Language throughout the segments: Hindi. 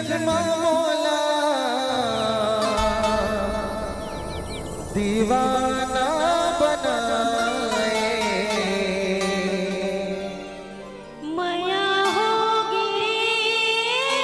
जन्मा मौला दीवाना बनाए। माया होगी तुझ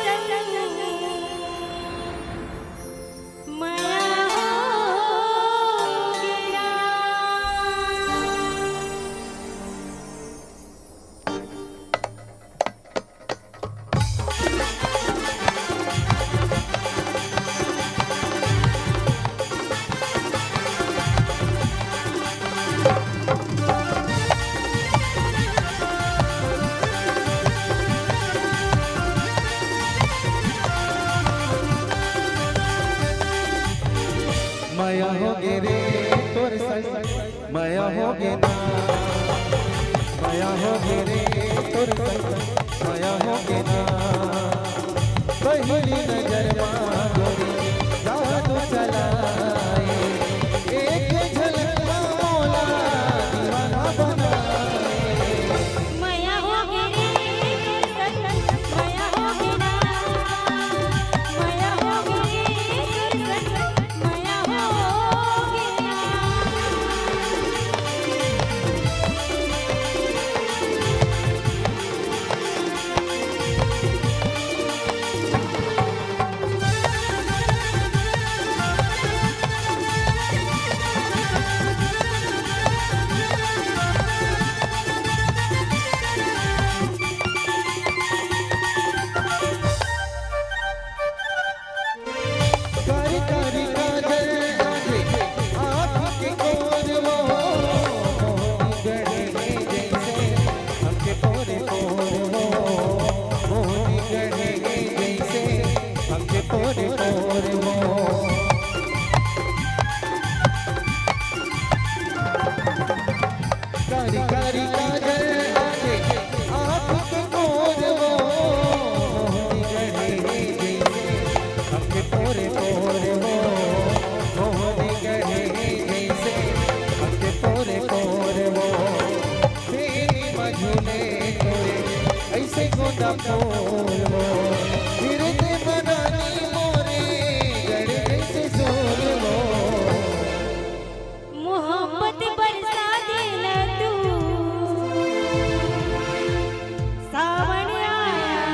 संग, माया होगी माया होगे रे तोर संग, माया होगे ना, माया होगे रे तोर संग, माया होगे ना। पहली नजर मां गोरी जादू चलाए, एक झलक मां मौला दीवाना बनाए। माया होगी तुझ संग, माया होगी ना, माया होगी तुझ संग, माया होगी ना। कारी कारी काजल आंखें, आँखों के कोर वो मोहनी गढ़े जैसे हमके पोरे पोर वो मोहनी गढ़े जैसे हमके पोरे पोर वो। कारी कारी काजल आंखें, आँखों के कोर वो मोहनी गढ़े जैसे हमके पोरे पोरे वो मोहनी गढ़े जैसे हमके पोरे पोरे वो। तेरी मझुले तोरे ऐसे गोदा पोर वो, फिरते बनानी मोरे गढ़े जैसे सोर वो। मोहब्बत बरसा देना तू, सावन आया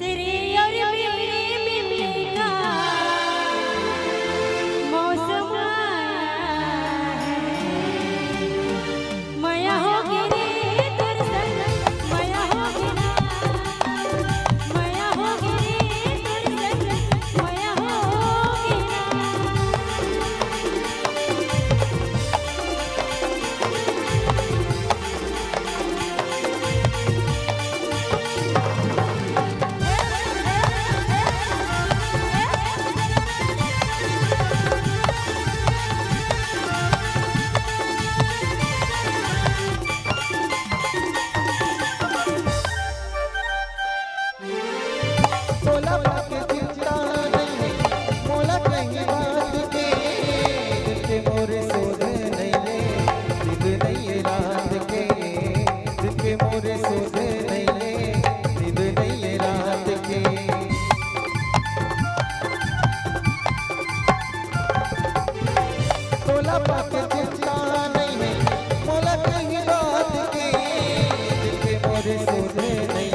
तेरे और मेरे मिलने का मौसम आया। माया होगी रे तुझ संग, माया होगी ना, माया होगी रे तुझ संग, माया होगी ना। तोला पाके चिंता नहीं मोला कहीं बात के, दिल के मोरे सोध नहीं ले, नींद नहीं है रात के, दिल के मोरे सोध नहीं ले, नींद नहीं है रात के। तोला पाके चिंता नहीं मोला कहीं बात के, दिल के मोरे सोध नहीं ले,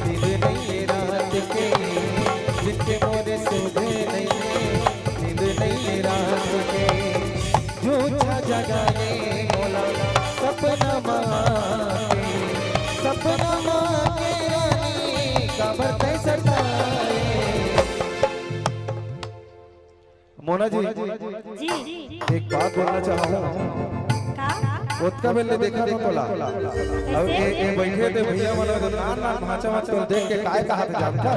नींद नहीं है रात के, जिनके मोरे सोधे नहीं नींद नहीं है रात के। झूठा जगाने मोला सपना मांगे, सपना मांगे रानी काबर कैसे सताए। मोना जी जी एक बात बोलना चाहूँ, का उसका पहले देखा तो बोला अब ये बैठे थे भैया वाला तो नान नान भाषा मत तो देख के काय कहा था जानता।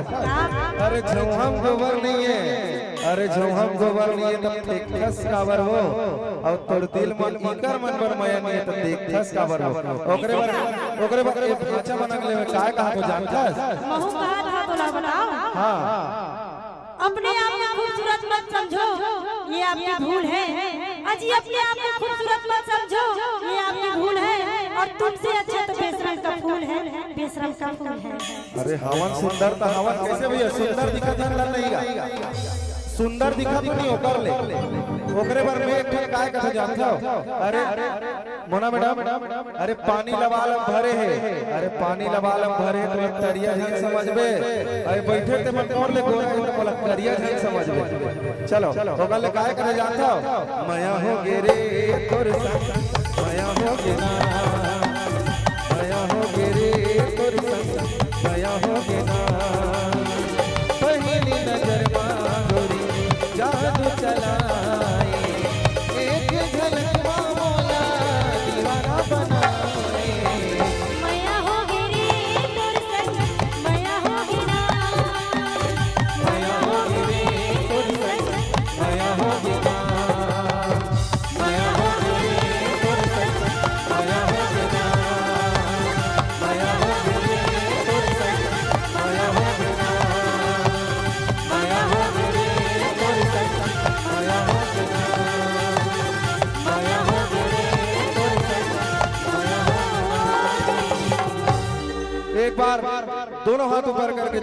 अरे झौहम गोबर नहीं है, अरे झौहम गोबर नहीं है तब देखथस काबर हो, और तोर दिल मन इकर मन पर माया नहीं है तब देखथस काबर हो। ओकरे बार एक भाषा बना के में काय कहा तो जानता। महू कहा था तो ला बताओ। हां अपने आप को खूबसूरत मत समझो, ये आपकी भूल है। अजी अपने आप को खूबसूरत मत समझो, ये आपकी भूल है। और तुमसे अच्छे तो बेशरम का फूल फूल है बेशरम का फूल है। अरे हवन सुंदर था, हवन कैसे भैया सुंदर दिखा था नहीं, सुंदर दिखा तो नहीं ओकर ले ओकरे बारे में एक ठन काय कथा जानता हो? अरे मोना मैडम, अरे पानी लबालम भरे है, अरे पानी लबालम भरे तो तरिया नहीं समझबे, अरे बैठे ते मन और ले गोरा तो बोला तरिया नहीं समझबे। चलो ओकर ले काय कथा जानता हो? माया हो गे रे तोर संग, माया हो गे ना, माया हो गे रे तोर संग, माया हो गे ना, पहली नजर मांगोरी जादू चलाए, एक झलक मामोला दीवाना बनाए। माया होगी रे तोर संग, माया होगी ना, माया होगी रे तोर संग, माया होगी ना, माया होगी रे तोर संग, माया होगी ना, माया होगी रे तोर संग, माया होगी ना, माया होगी रे तोर संग, माया होगी ना, माया होगी रे तोर संग, माया होगी ना। एक बार दोनों हाथ ऊपर करके